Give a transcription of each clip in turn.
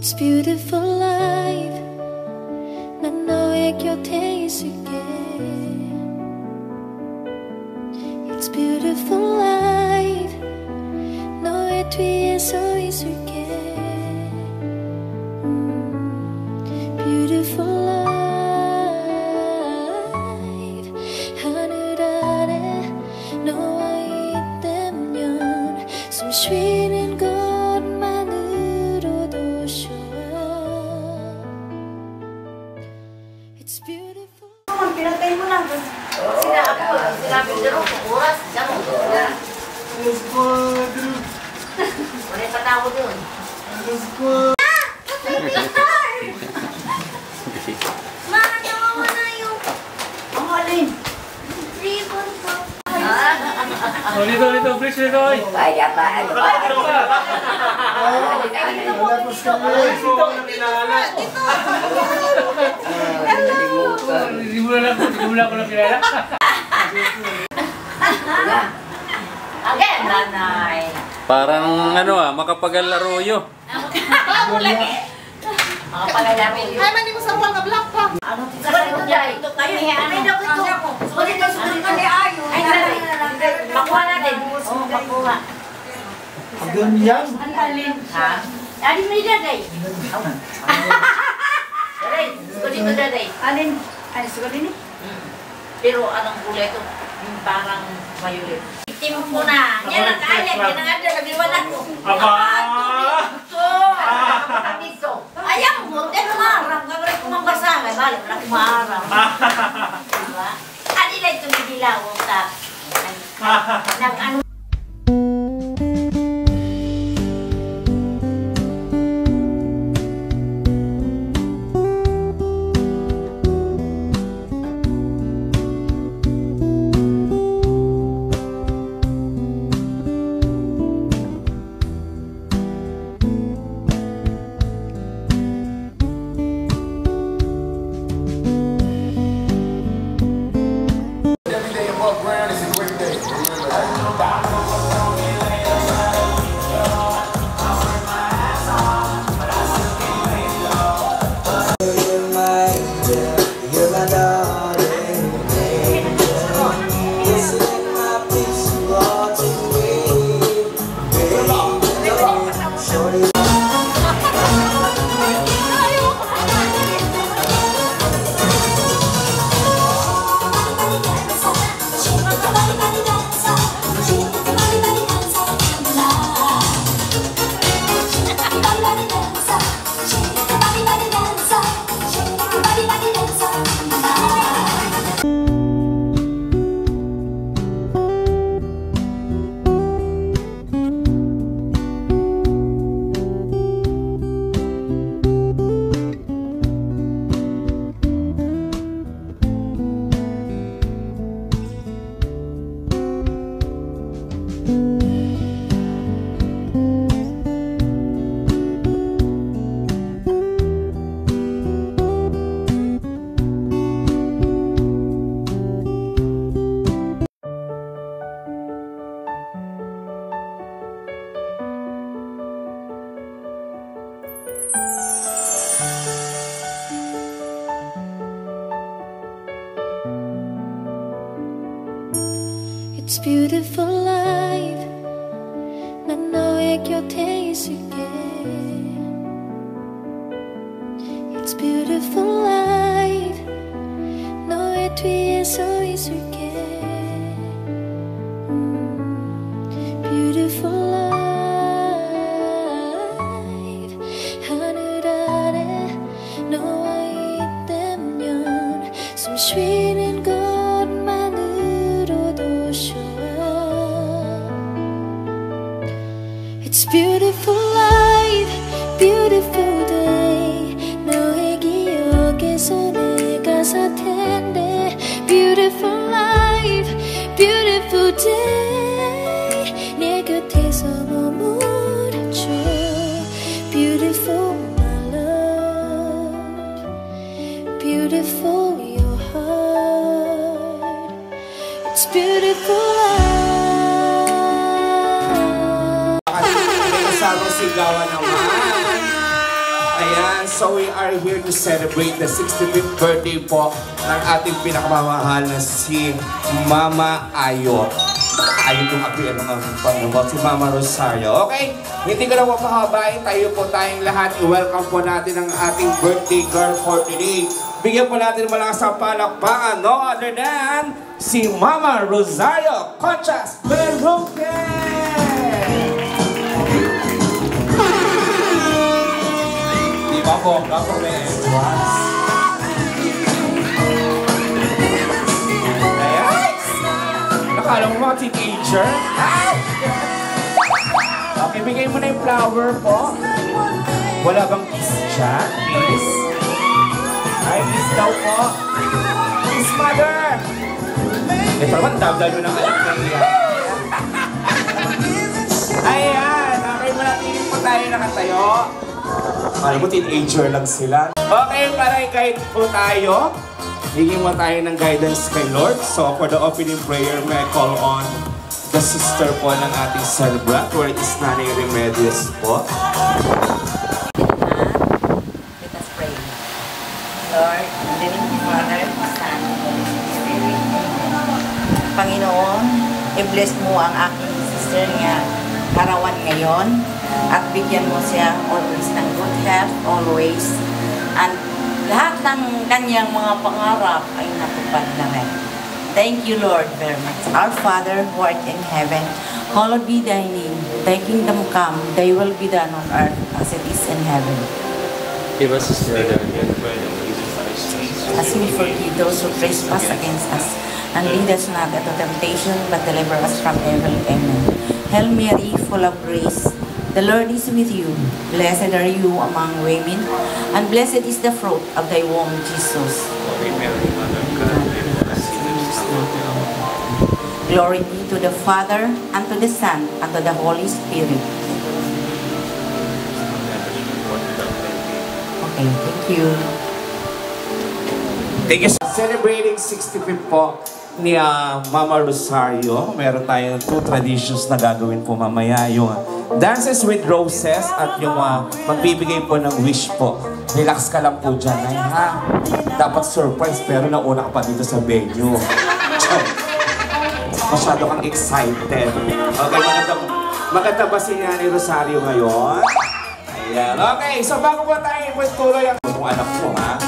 It's beautiful life. 난 너의 곁에 있을게. It's beautiful life. 너의 뒤에 서 있을게. Beautiful life. 하늘 아래 너와 있다면 숨 쉬는 것만으로도 좋아. It's beautiful. Pinatay mo lang. Sinabi dito kung oras, siya mo. Wala patawo dun. Mana nawawa na yung ang alin. Ribbon ko. Dito, please, dito. Ay, apa? Hindi mo na ako nakilala. Again, nanay. Parang ano makapagal-laro yo. Pagalamin yun. Ay, mandi mo sa wall na black pa. Ano? Sulit ko dyan. Ito tayo. May daw ito. Sulit ko ni Ayo. Ay, nanay. Makuha natin. Oo, makuha. Doon yan. Ang alin. Ha? Alin may daday. Daday. Sulit ko daday. Alin? Alin, sulit ni? Pero anong kulay ito? Yung parang violet. Itim ko na. Yan ang kalit. Yan ang adal. Nagliwanag ko. Aba! Ito. Ayaw mo. Dahil kumarang. Kagawin ko mambasa. May balik na kumarang. Diba? Alila ito ni Dilaw. Nag-ano. It's beautiful life. 난 너의 곁에 있을게. It's beautiful life. 너의 뒤에 서 있을게. Beautiful life. 하늘 아래 너와 있다면 숨 쉬는 것만으로도 좋아. It's beautiful life, beautiful day. 너의 기억에서 내가 살 텐데. Beautiful life, beautiful day. 내 곁에서 머물러줘. Beautiful my love, beautiful your heart. It's beautiful life. Kasama sigawan naman. Ayan, so we are here to celebrate the 65th birthday po ng ating pinakamamahal na si Mama Ayo. Ayun yung agreean ng Panginoon, si Mama Rosario. Okay, hindi ko na mapahabain. Tayong lahat. I-welcome po natin ang ating birthday girl for today. Bigyan po natin malakas ang palakpakan. No other than si Mama Rosario Conchas Berroque! Bongga po may entrance. Ayan. Nakala mo mga teenager? Okay, bigay mo na yung flower po. Wala bang kiss dyan? Kiss? Ay, kiss daw po. Kiss, mother! Ito naman, dabdal mo ng anak na iyan. Ayan, okay mo natin po tayo nakatayo. Alam mo, teenager lang sila. Okay, para i-guide po tayo. Hingin mo tayo ng guidance kay Lord. So, for the opening prayer, may I call on the sister po ng ating celebrant, where is Nanay Remedios po. Let us pray. Lord, in the name of the Father, Son, Holy Spirit. Panginoon, i-bless mo ang aking sister nga karawan ngayon. At bigyan mo siya always ng good health, always. And lahat ng kanyang mga pangarap ay natupad na rin. Thank you, Lord, very much. Our Father, who art in heaven, hallowed be thy name. Thy kingdom come, thy will be done on earth as it is in heaven. Give us this day our daily bread. As we forgive those who trespass against us. And lead us not into temptation, but deliver us from evil. Amen. Hail Mary, full of grace, the Lord is with you. Blessed are you among women, and blessed is the fruit of thy womb, Jesus. Holy Mary, Mother of God, pray for us sinners now and at the hour of our death. Glory be to the Father, and to the Son, and to the Holy Spirit. Okay, thank you. Thank you. Celebrating 65th po ni Mama Rosario. Meron tayong 2 traditions na gagawin po mamaya. Yung Dances with Roses at yung magbibigay po ng wish po. Relax ka lang po dyan, ay ha? Dapat surprise pero nauna ka pa dito sa venue. Masyado kang excited. Okay, maganda ba si Nanay Rosario ngayon? Ayan. Okay, so bago po tayo ipagtuloy ang anak mo, ha?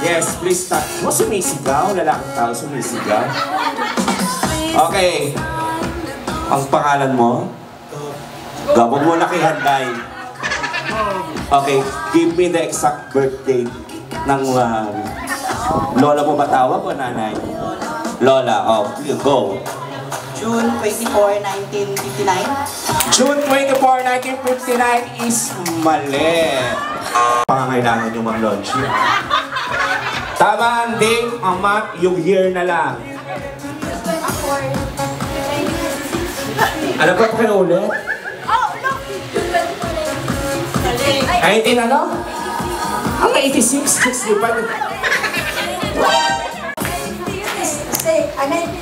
Yes, please start. Mo sumisigaw, lalaking tao sumisigaw. Okay. Ang pangalan mo? Gabog mo na kay Handay. Okay, give me the exact birthday ng lola mo ba tawag o nanay? Lola, oh, you go. June 24, 1959. June 24, 1959 is mali. Pangangailangan yung mga launch. Tama ang date, ang month, yung year na lang. Alam ko pa ulit? 19 ano? Ang 86, 65.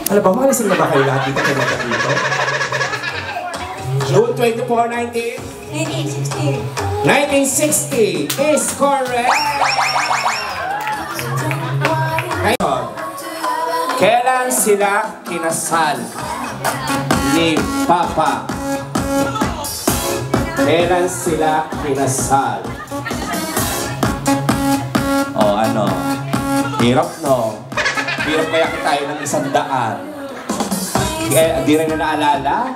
Alam ba, malising na ba kayo lahat dito kayo dito? June 24, 1960 is correct! Ngayon, kailan sila kinasal ni Papa? Kailan sila kinasal? O ano? Hirap no? Hirap kaya tayo ng 100. Di rin na naalala?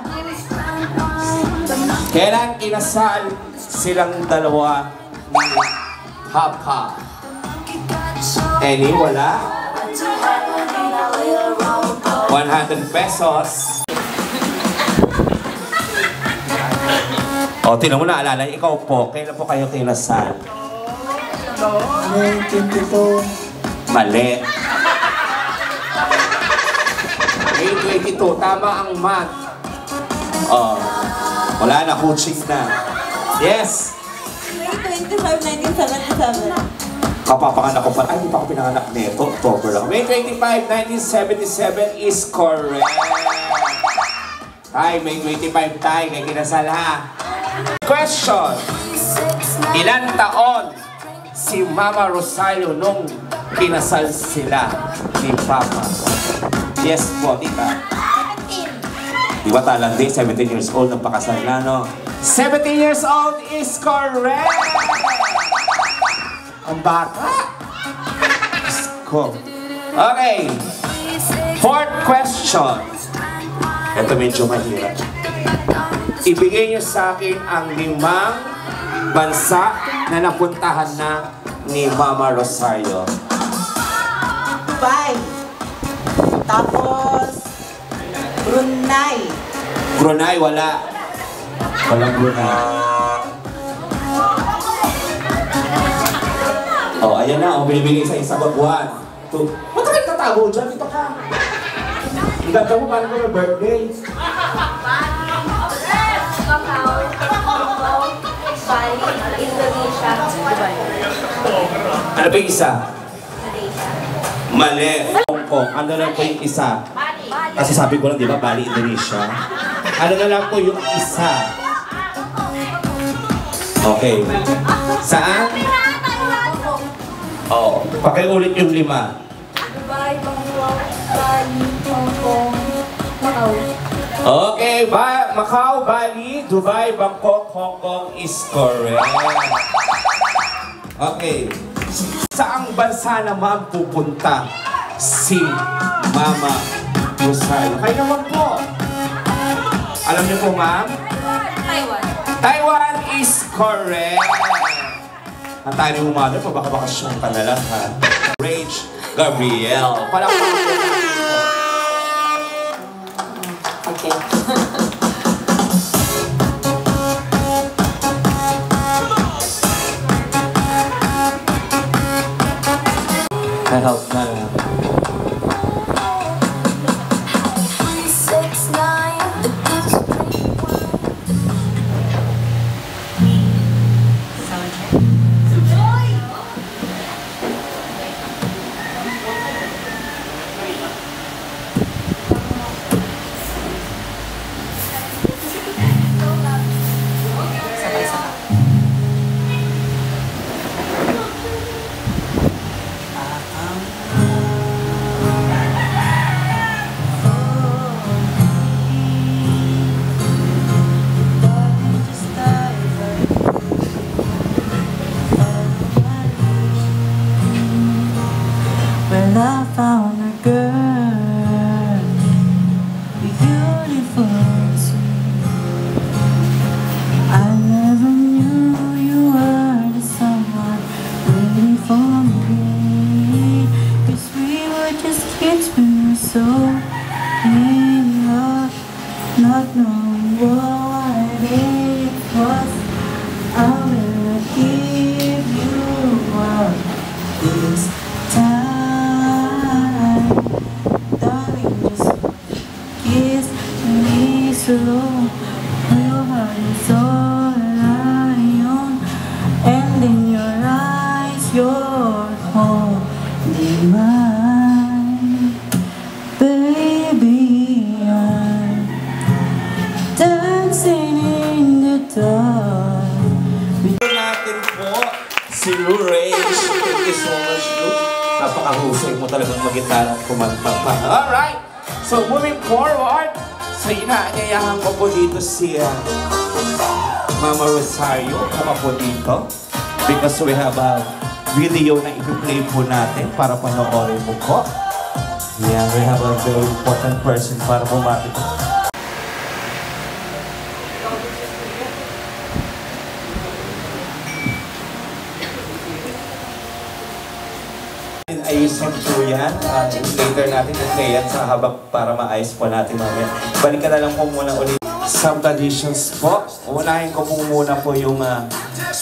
Kailan kinasal silang dalawa ni Papa? Any? Wala? 100 pesos. O, tinan mo naalala, ikaw po, kailan po kayo kinasal? 22. Mali. May 22, tama ang month. O, wala na, coaching na. Yes! May 25, 1977. Kapapanganak ko pa. Ay, hindi pa ako pinanganak nito. October lang. May 25, 1977 is correct. Ay, may 25 tayo. Kaya kinasal ha. Question. Ilan taon si Mama Rosario nung kinasal sila ni Papa? Yes po, tita. Di ba talandi? 17 years old nang pakasal na, no? 17 years old is correct! Ang bata! Ko. Okay. Fourth question. Ito medyo mahirap. Ibigay niyo sa akin ang 5 bansa na napuntahan na ni Mama Rosario. Dubai. Tapos, Brunei. Brunei, wala. Walang Brunei. Oh, ayan na. Oh, binibigay sa isang bagwan. Matagal ka tabo dyan. Dito ka. Ang ganda mo, paano ko yung birthday? Bali, Indonesia, Dubai. Ano ba yung isa? Mali. Hong Kong. Ano lang po yung isa? Kasi sabi ko lang, di ba, Bali, Indonesia. Ano na lang po yung isa? Okay. Saan? Oo. Pakiulit yung 5. Dubai, Bangkok, Bali, Hong Kong, Macau. Okay, Macau, Bali, Dubai, Bangkok, Hong Kong is correct. Okay. Saang bansa naman pupunta si Mama Rosario? Kayo naman po. Alam niyo po, ma'am? Taiwan. Taiwan is correct. Ang tayo ni Humano, pabakabakasyon ka na lang, ha? Rage Gabriel. Palakpakan po natin po. Okay. Na-help na lang. 6, 9, Well, I found a girl, beautiful and sweet. I never knew you were the someone waiting for me. 'Cause we were just kids, we were so in love, not knowing what it was. I will give you up this time, darling, just kiss me slow. Your heart is all I own, and in your eyes, you're holding mine. Baby, I'm dancing in the dark. Natin po si Lou Rage. Thank you so much, Lou. Napakahusay mo talagang mag-gitara at kumanta pa. Alright! So, moving forward, so inaanyayahan ko po dito si Mama Rosario. Kama po dito. Because we have a video na i-play po natin para panoorin mo po. Yeah, we have a very important person para bumati po. Ayusin po yan. Later natin i-play yan sa habang para maayos po natin mamaya. Balikan na lang po muna ulit. Some traditions po. Unahin ko po muna po yung mga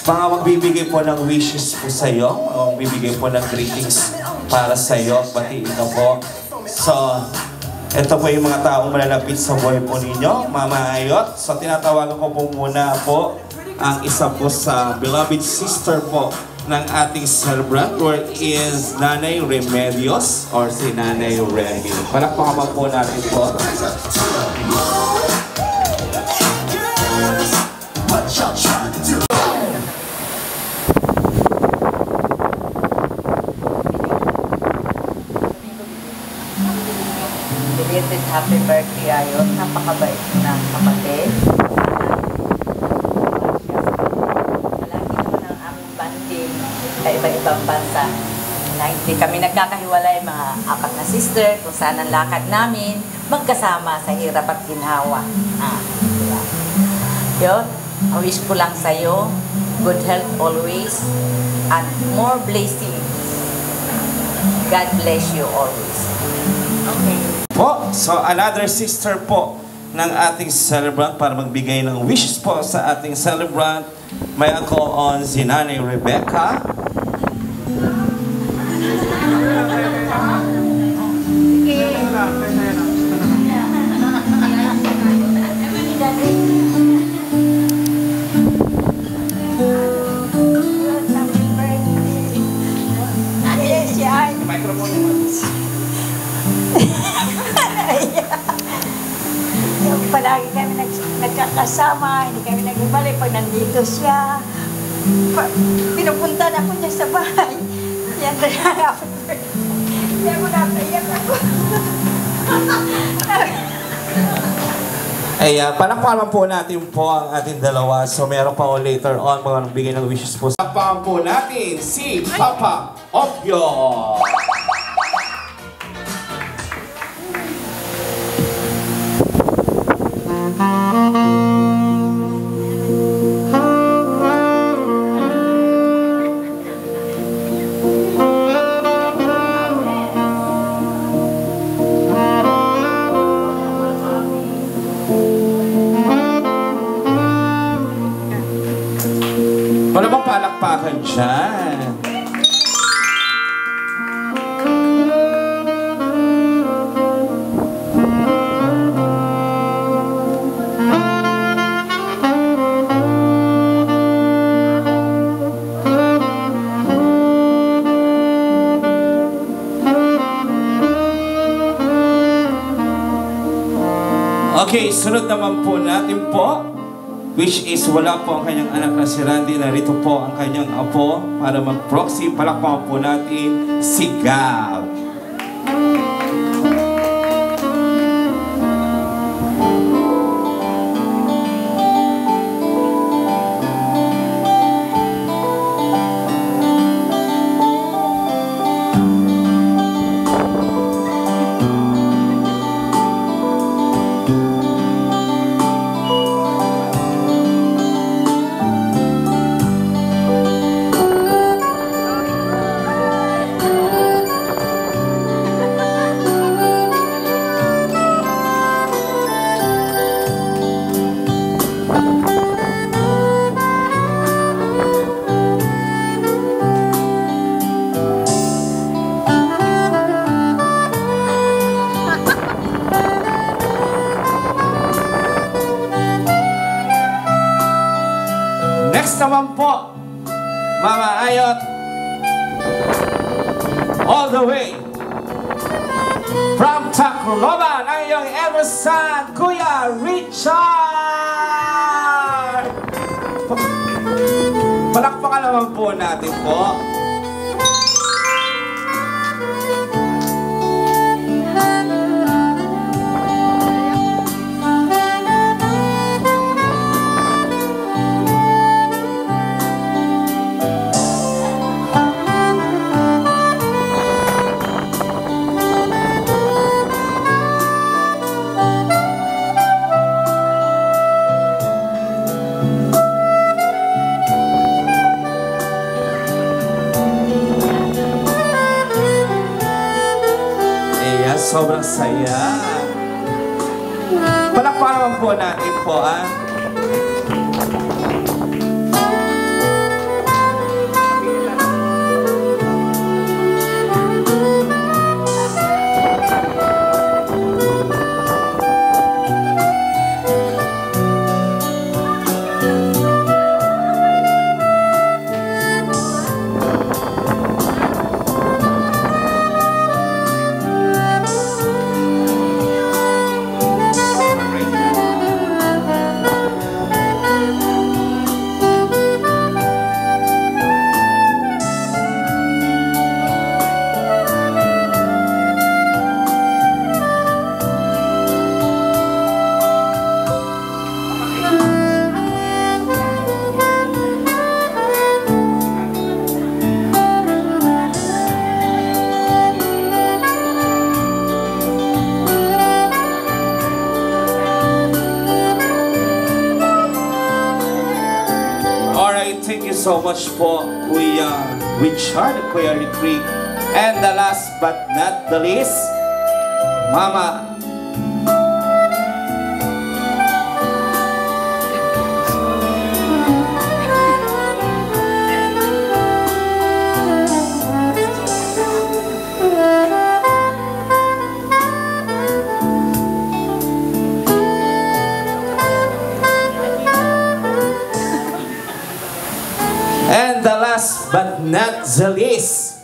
magbibigay po ng wishes po sa iyo. Magbibigay po ng greetings para sa iyo. Batiin na po. So, ito po yung mga taong malalapit sa buhay po ninyo. Mamaayot. So, tinatawagan ko po muna po ang isa po sa beloved sister po ng ating celebrant, or is Nanay Remedios or si Nanay Remy. Palakpakan po natin po. happy birthday ayon. Napakabait na kapatid. Palagi naman ang aming banding sa iba-ibang bansa. Na hindi kami nagkakahiwalay, mga 4 na sister, kung saan ang lakad namin, magkasama sa hirap at ginhawa. Diba? Yun, I wish ko lang sa'yo, good health always, and more blessings. God bless you always. Okay. Po, so another sister po ng ating celebrant para magbigay ng wishes po sa ating celebrant. May ako on si Nanay Rebecca. Palagi kami nagkakasama, hindi kami naghiwalay pag nandito siya. Pinupunta na ako niya sa bahay. Yan na ako. Yan mo napaiyak ako. Ay, palakpakan po natin po ang ating dalawa. So, meron pa later on mga nagbigay ng wishes po. Palakpakan po natin si Papa Opio. Wala bang palakpakan dyan? Okay, sunod naman po natin po, which is wala po ang kanyang anak na si Randy. Narito po ang kanyang apo para mag-proxy. Palakpakan po natin si Gab. Next naman po, Mama Ayot, all the way from Tacloban, ang iyong ever son, Kuya Richard! Palakpakan naman po natin po. Sobrang saya. Palakpakan naman po natin po, so much po, Kuya Richard, Kuya Rick. And the last but not the least, Mama. And the last but not the least,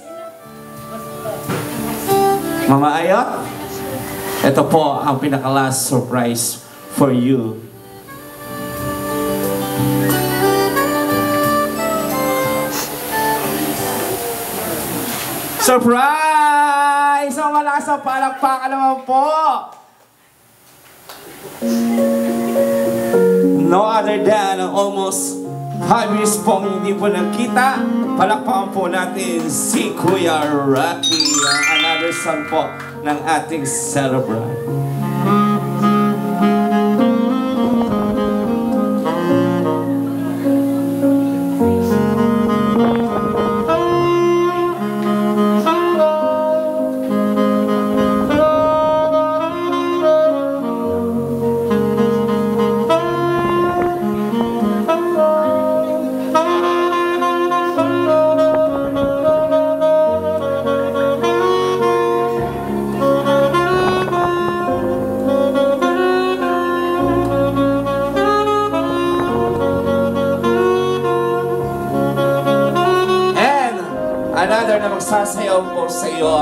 Mama Ayot, ito po ang pinaka-last surprise for you. Surprise! Ang malakas ang palakpakan naman po! No other than almost 5 years pong hindi po nagkita. Palakpakan po natin si Kuya Rocky, ang another son po ng ating celebrant. Another na magsasayaw po sa iyo,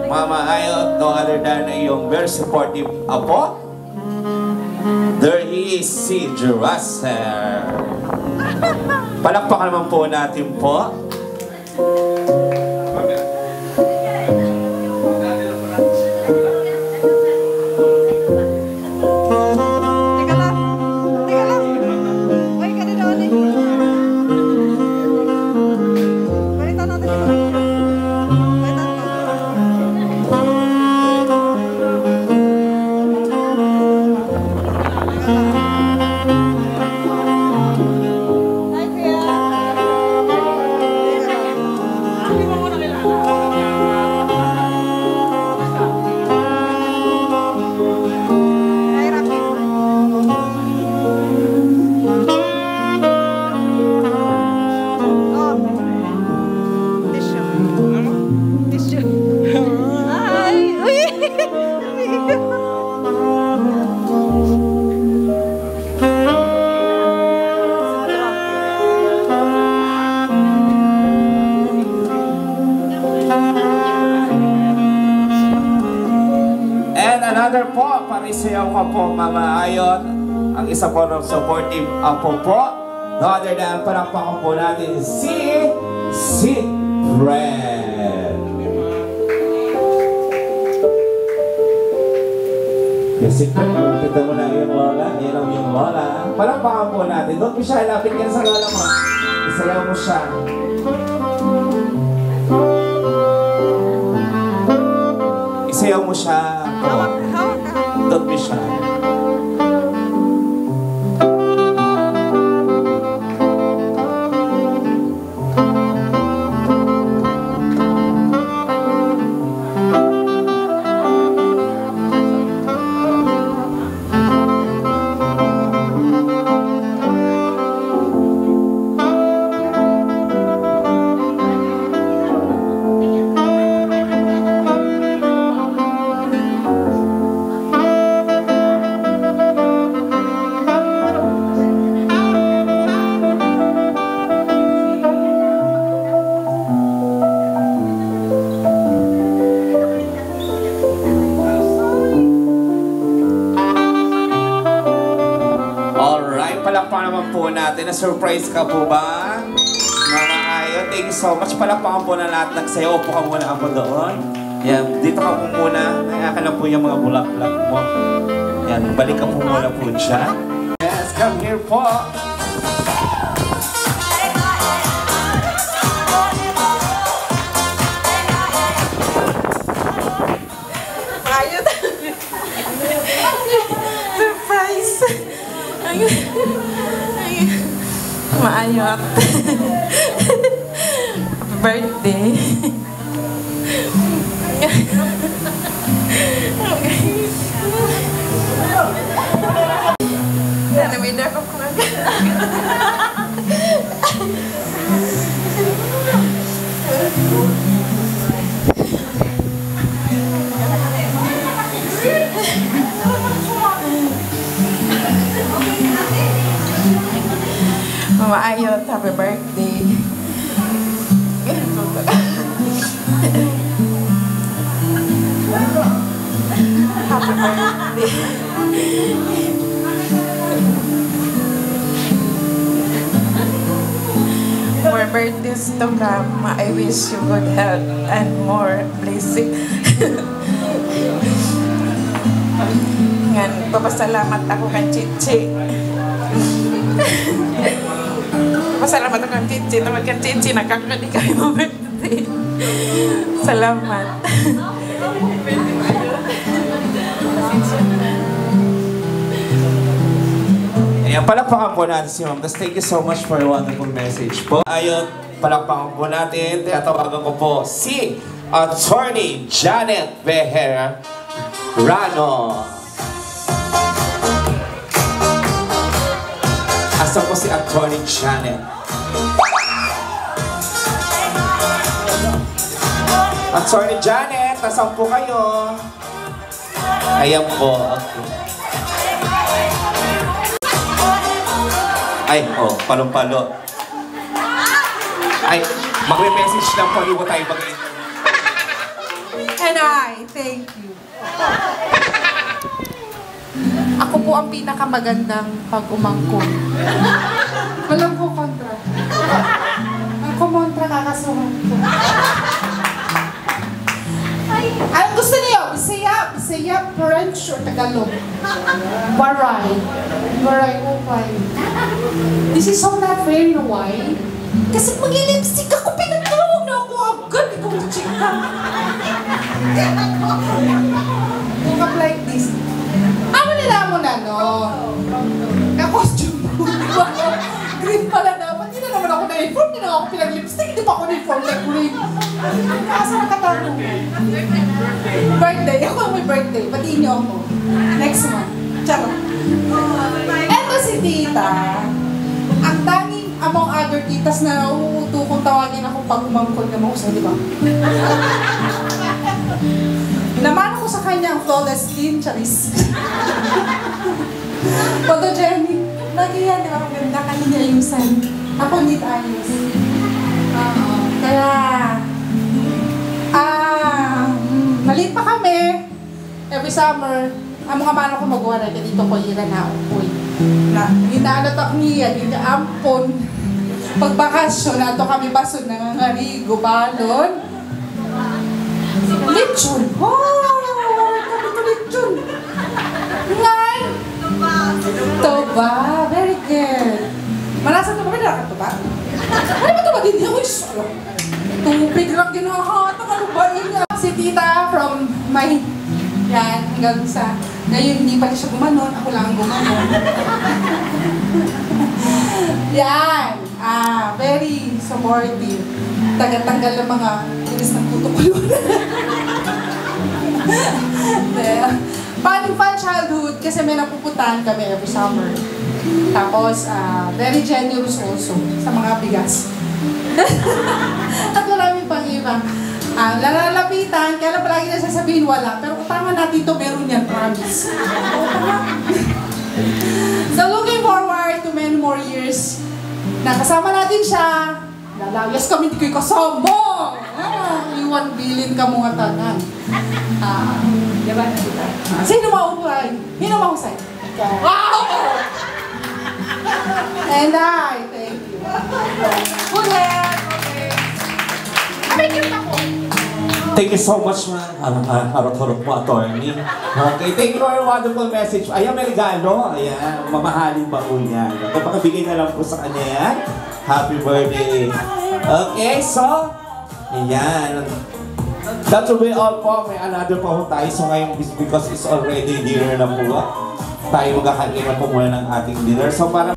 Mama Ayot, no other than na iyong very supportive apo. There is si Juraser. Palakpakan naman po natin po. Another po, parisayaw ka po, Mama Ayot. Ang isa po ng supportive apo po. No other than, palakpakan po natin si Fred. Kasi kita mo na yung lola, yan ang yung lola. Palakpakan po natin. Doon po siya, lapit ka sa lola mo. Isayaw mo siya. Isayaw mo siya. Doon po siya. Palakpakan naman po natin. Na-surprise ka po ba? Mama Ayot, thank you so much. Palakpakan po na lahat ng sayo. Upo ka muna ako doon. Yan, dito ka po muna. Nayakan na po yung mga bulak-bulak mo. Yan, balik ka po muna po dyan. Yes, come here po. Ayot. Surprise. Maayot. birthday. Namider ko kung Mama Ayot, happy birthday. Happy birthday. More birthdays to come. I wish you good health and more blessing. Ngan, papasalamat ako kay Chichi. Pasalamat ako kay Chichi. Tawag kay Chichi, nakakali kayo mo birthday. Salamat. Ayan, palakpakan po natin si Ma'am. Thank you so much for a wonderful message po. Ayun, palakpakan po natin. Tinatawagan ko po si Attorney Janet Bejarano. Asan po si Attorney Janet? Attorney Janet, asan po kayo? Ayan po. Okay. Ay, oh, palong-palo. Ay, magre-message lang po, hindi po tayo mag-interview. And I thank you. Ako po ang pinakamagandang pag-umangkon. Walang ko kontra. Ang kumontra kakasuhan ko. Anong gusto niyo? Bisaya, Bisaya, French, or Tagalog? Waray. Waray, upay. This is so not fair, you know why? Kasi mag-lipstick ako, pinatawag na ako agad. Ikaw na chika. Look up like this. Ano nila mo na, no? Na-costume mo. Green pala dapat. Hindi na naman ako na-inform. Hindi na ako pinag-lipstick. Hindi pa ako na-inform na green. Kaasa nakatanong. Birthday. Ako ang may birthday. Batiin niyo ako. Next month. Charot. Eto si tita. Ang tanging among other titas na uuto kung tawagin ako pag umangkod na mo. Di ba? Naman ako sa kanya ang flawless skin, charis. Photogenic. Lagi yan, di ba? Ang ganda kanina ayusan. Ako hindi ayos. Kaya, maliit pa kami. Every summer, ang mga mano ko magawa na dito ko ira na upoy. Na, hinaanatak niya, ampon. Pagbakasyon, nato kami baso ng harigo, balon. Lechon! Oh! Kami ito lechon! Ngay! Toba! Very good! Malasa ito ba? Malasa ito ba? Ano ba ito ba din niya? Uy, salo! Tupig lang ginahatang ano ba niya? Si tita from my... Yan, hanggang sa... Ngayon, hindi pala siya gumanon. Ako lang ang gumanon. Yan! Very supportive. Taga-tanggal ng mga inis ng kutukulun. Fun childhood kasi may napupuntahan kami every summer. Tapos, very generous also sa mga bigas. At maraming pang iba. Lalalapitan, kaya lang palagi na sasabihin wala. Pero utama natin ito, meron yan, promise. So looking forward to many more years na kasama natin siya. Lalayas kami, hindi kayo kasama. Iwan bilin ka mga tanan. Diba? Sino maupay? Sino mahusay? Wow! And I thank you. Good health. Okay. Thank you so much, ma'am. Harap-harap mo, attorney. Okay, thank you for your wonderful message. Ayan, may regalo. Ayan, mamahaling baon yan. Kapag-bigay na lang po sa kanya yan. Happy birthday. Okay, so, ayan. That will be all po. May another po tayo. So ngayon, because it's already dinner na po. Tayo magkakain na po muna ng ating dinner. So para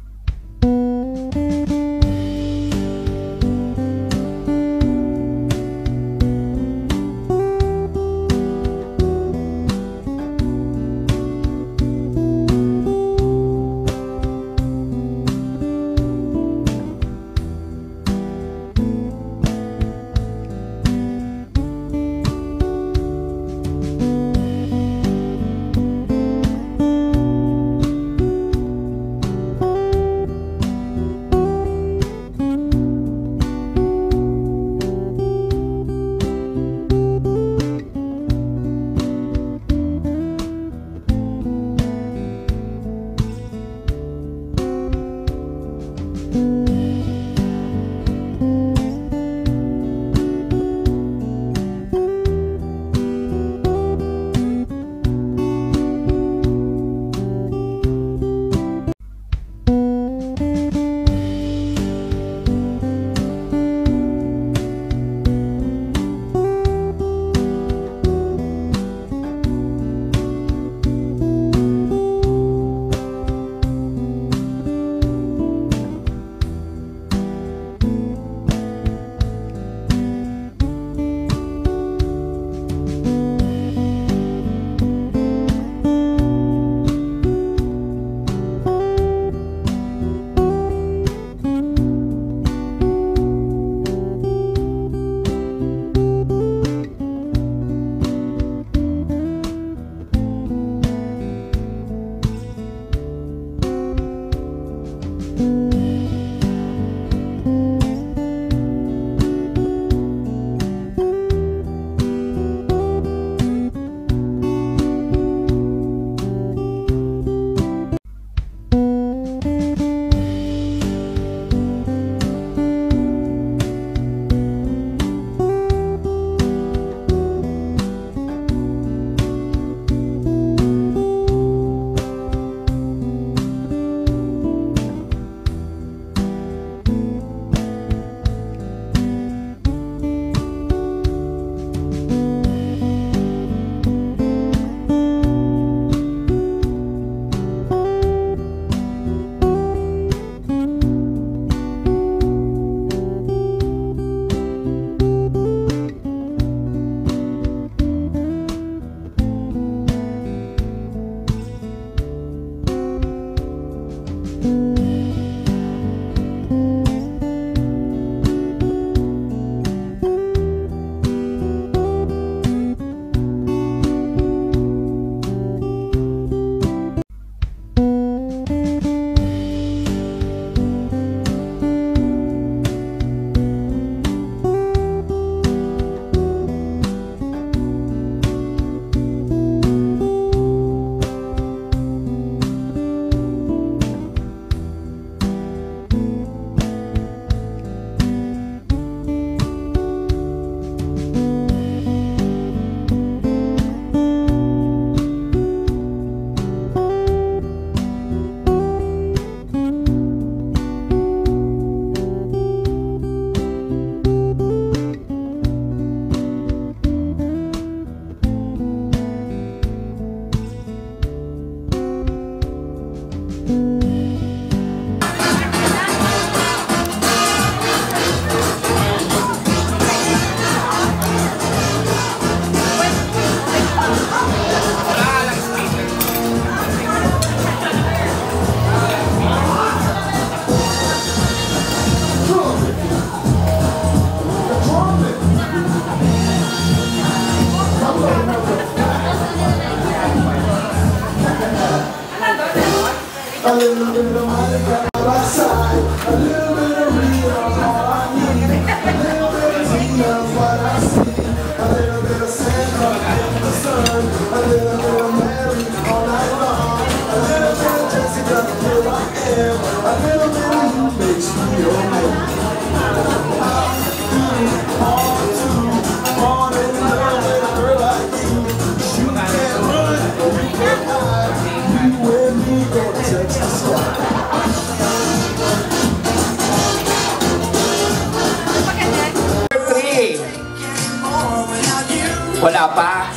Wala pa.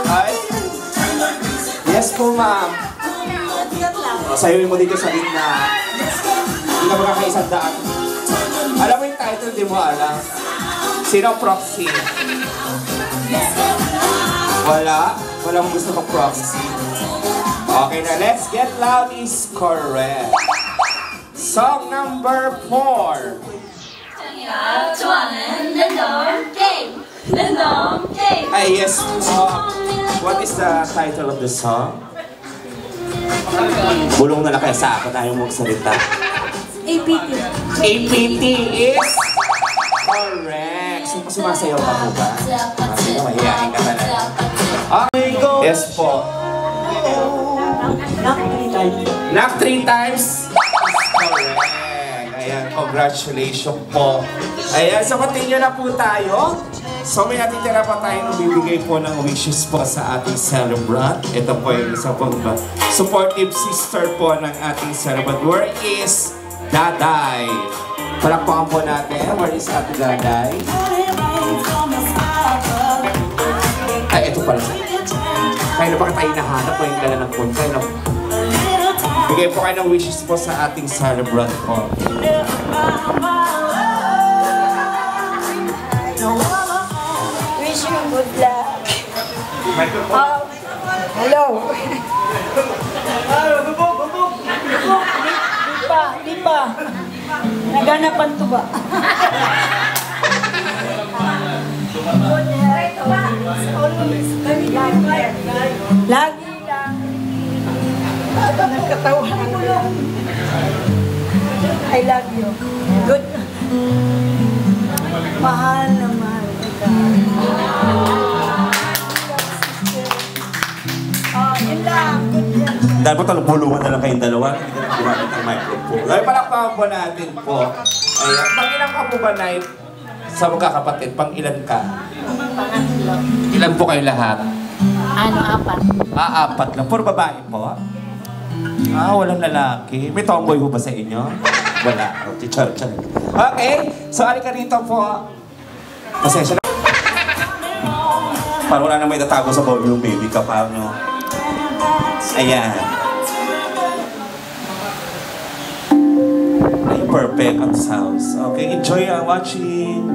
Ay. Yes po, ma'am. Sayuin mo dito sa gitna. Hindi ka makakaisang daan. Alam mo yung title, di mo alam. Sino ang proxy? Wala. Walang gusto ko proxy. Okay na, let's get loud is correct. Song number 4. 좋아하는 랜덤 게임. 랜덤 게임. Ay, yes. What is the title of the song? Bulong na lang kaya sa akin, ayaw mo magsalita. APT. APT is correct. So, sumasayaw ka po ba? Sumasayaw, mahihain ka talaga. Okay, yes po. Knock 3 times. Correct. Ayan, congratulations po. Ayan, so continue na po tayo. So may natitira pa tayo bibigay po ng wishes po sa ating celebrant. Ito po yung isa pong supportive sister po ng ating celebrant. Where is Daday? Palakpakan po natin. Where is Ate Daday? Ay, ito pala. Kaya na baka tayo nahanap po yung dala ng punta. No? Bigay po kayo ng wishes po sa ating celebrant po. Wish you good luck. Hello. Di pa. Naganapan to ba? Lagi lang. Nagkatawanan ko lang. I love you. Good. Mahal na mahal ka. Oh, yun lang. Good yan. Dahil po talong bulungan na lang kayong dalawa. Hindi ka na gumamit ng microphone. Ay, palakpakan po natin po. Ayan. Pang-ilang ka po ba, Night? Sa magkakapatid, pang-ilan ka? Pangatlo. Ilan po kayo lahat? Apat. Apat lang. Puro babae po? Walang lalaki. May tomboy po ba sa inyo? Wala. Char-char. Okay. So, alika rito po. Pasensya na. Parang wala na may tatago sa volume, baby ka pa, no? Ayan. Ay, perfect ang sounds. Okay, enjoy watching.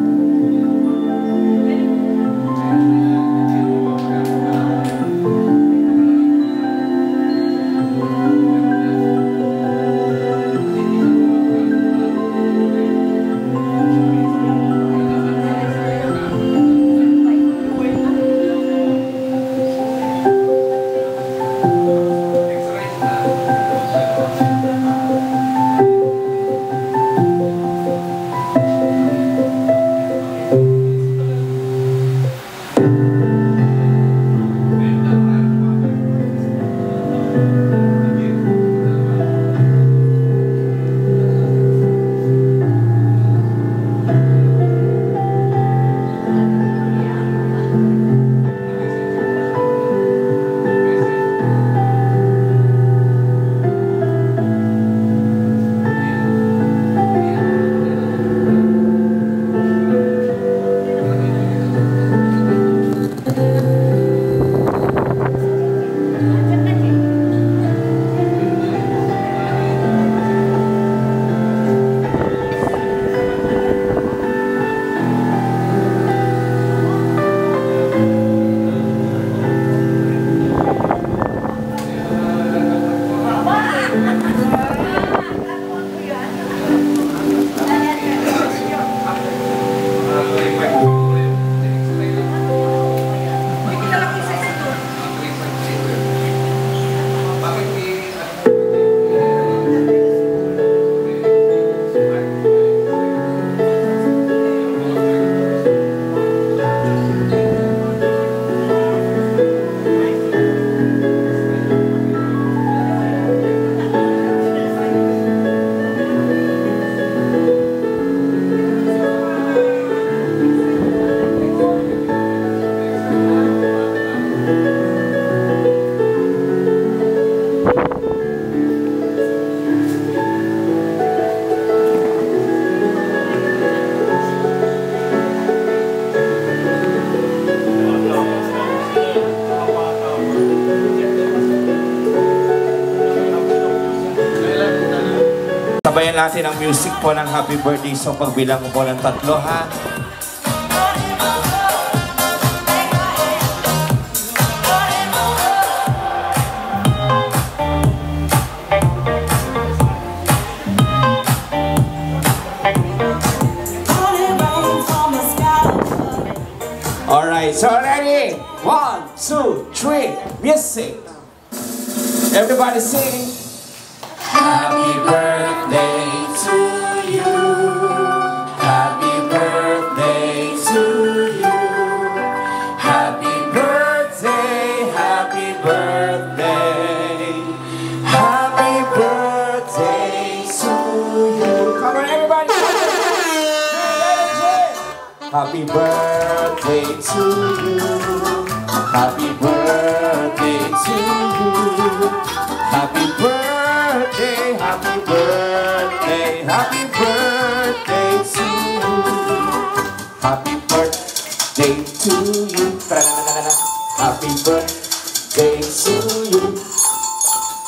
Sabayan natin ang music po ng happy birthday song pagbilang ko po ng 3, ha? Alright, so ready? 1, 2, 3, music! Everybody sing! Happy birthday to you. Happy birthday to you. Happy birthday, happy birthday. Happy birthday to you. Come on, everybody. Happy birthday to you. Happy birthday to you. Happy birthday, happy birthday, happy birthday to you. Happy birthday to you. Happy birthday to you.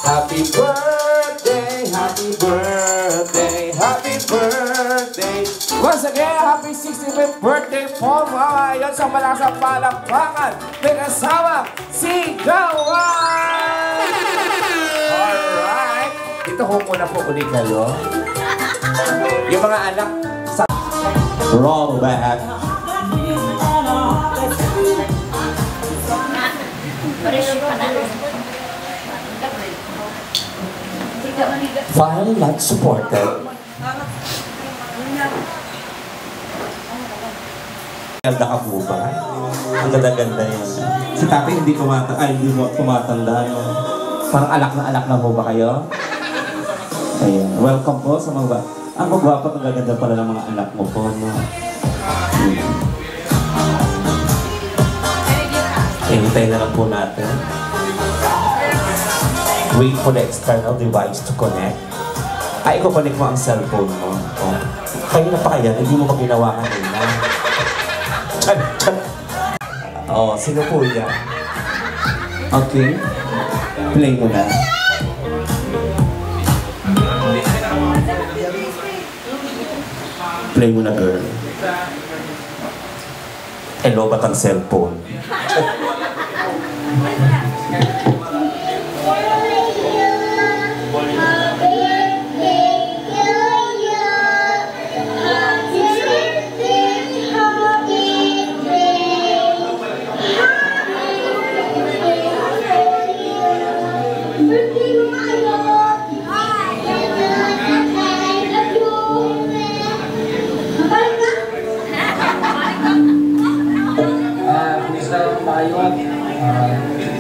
Happy birthday, happy birthday, happy birthday. Once again, happy 65th birthday po mga yon sa malakas palakpakan. May kasama si Gawan! Alright. Dito ko muna po ulit kayo. Yung mga anak sa roll back. While not supported, ganda ka po ba? Ang ganda-ganda yan. Si tatay hindi tumatanda. No? Parang alak na po ba kayo? Ayan. Welcome po sa mga ang magwapo at ang gaganda pala ng mga anak mo po. No? Hintayin na lang po natin. Wait for the external device to connect. Ay, iko-connect mo ang cellphone mo. Oh. Kayo na pa kaya, hindi mo pa ginawa kanina. Oh, sino po yan? Okay. Play mo na. Play mo na, girl. Hello, ba't ang cellphone?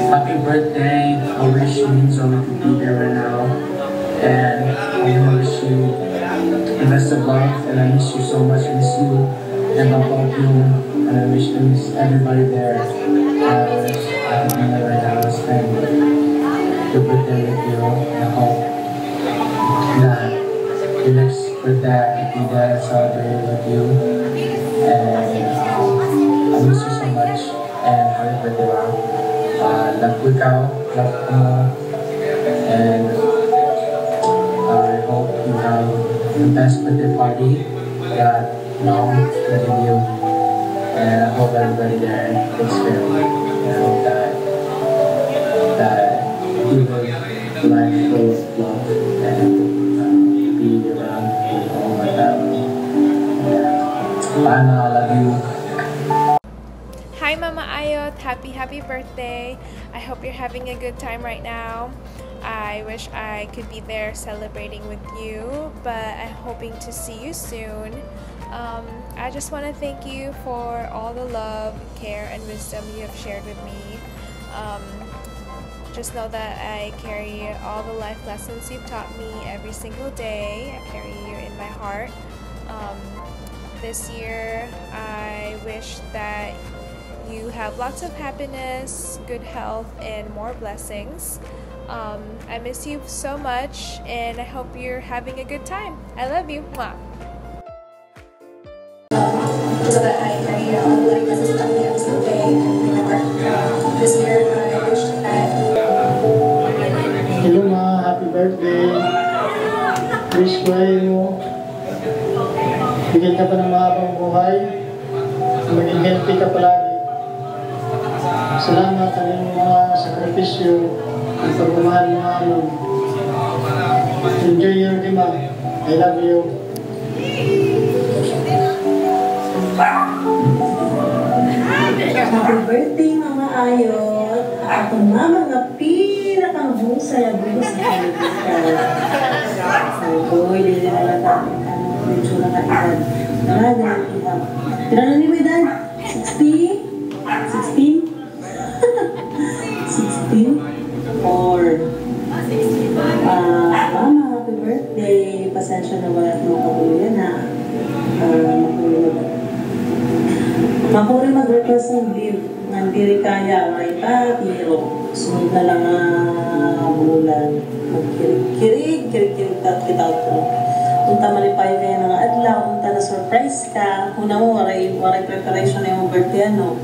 Happy birthday. I wish you means so we could be there right now. And I wish you the best of luck. And I miss you so much. I miss you and Papa you. And I wish everybody there. I could be there right now and spend the birthday with you. And I hope that the next birthday I could be there and celebrate with you. And I miss you so much. And happy birthday, Mom. Love ko ikaw, love ko mo, and I hope you have the best birthday party that Mom can give you, and I hope everybody there takes care of you, and I hope that you live life full of love and be around with all my family. Bye, Ma, I love you. Hi Mama Ayot, happy birthday. I hope you're having a good time right now. I wish I could be there celebrating with you, but I'm hoping to see you soon. I just want to thank you for all the love, care, and wisdom you have shared with me. Just know that I carry all the life lessons you've taught me every single day. I carry you in my heart. This year, I wish that you have lots of happiness, good health, and more blessings. I miss you so much, and I hope you're having a good time. I love you. Mwah. So that I carry all the life lessons that we have every day in my heart. This year, I wish that. Hello, Ma. Happy birthday. wish ko ay mo, bigyan ka pa ng mahabang buhay, maging healthy ka palagi. Salamat sa iyong mga sakripisyo at pagmamahal mo namin. Enjoy your Dima. I love you. Happy birthday, Mama Ayot. Ako mama nga pinakang husay ang bulo sa kalibutan. Sabi, hindi na natin medyo naka-edad. Naraga ng ihap. Pero ano ni mo edad? 16? 16? 16? Or Mama, happy birthday. Pasensya na wala mo kabuluyan ha. Makuri mag-request ng beef. Nandiri kaya, may pero sunod na lang bulan. Magkirig-kirig kita ito. Unta malipay kaya nga adlaw, unta na surprise ka. Una mo, waray preparation na yung birthday, ano.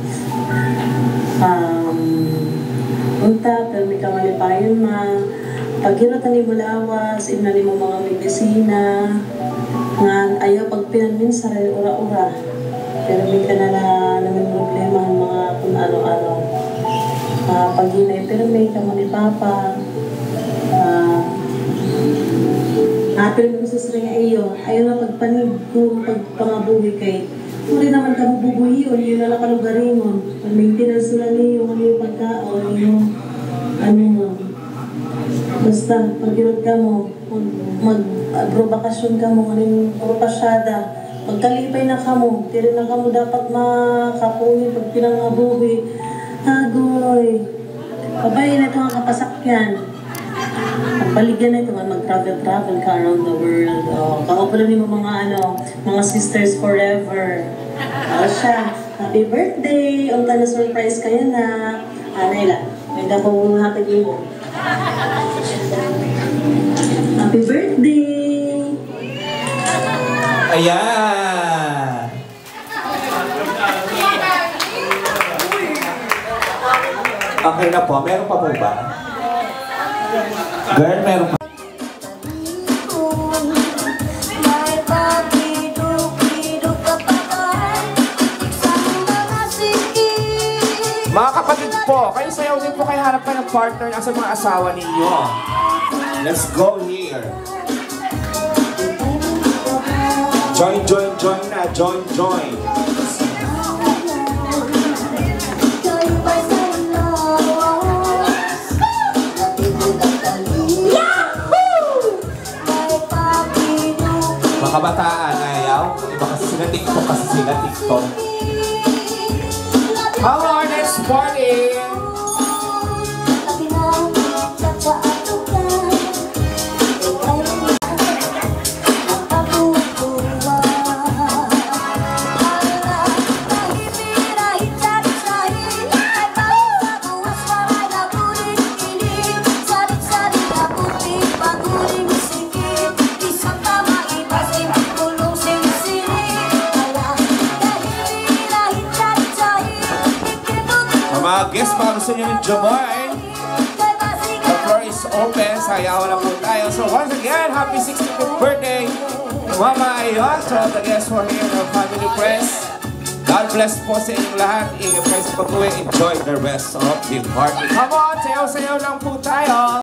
Unta, pero may kamalipayon ma. Paghirot ni Bulawas, ina ni mo mga medisina. Nga ayaw pag pinanmin sa ura-ura. Pero may ka na namin problema ang mga kung ano-ano. Pag-inay, pero may kamo ni Papa. Pero kung sa nga iyo, ayaw na pagpanig ko, pagpangabuhi kay. Kung rin naman ka bubuhi yun, yun na nakalugarin mo. Mag-maintenance na niyo, ano yung pagkaon, ano. Basta, pag-irot ka mo, mag-agrobakasyon ka mo, ano yung pasyada. Pagkalipay na kamo, tira na kamo dapat makapuhin pag pinangabuhi. Agoy! Pabayin na ito ang kapasakyan. Pagbaligyan na ito, mag-travel ka around the world. Kaupulan mo mga sisters forever. Siya, happy birthday! Unta na surprise kayo na. Anay lang, may kapong hatagin mo. Happy birthday! Ayan! Okay na po. Meron pa po ba? Girl, meron pa. Mga kapatid po, kayo sayaw din po kayo hanap kayo ng partner sa mga asawa ninyo. Let's go here. Join na. Join. Mga kabataan, ayaw. Iba kasi sila TikTok. Come on, let's party! Mga guests, mga gusto nyo yung join. The floor is open. Sayaw na po tayo. So once again, happy 65th birthday, Mama Ayot. To all the guests who are here in our family press. God bless po sa inyong lahat. Ingat kayo sa pag-uwi. Enjoy the rest of the party. Come on, sayaw-sayaw lang po tayo.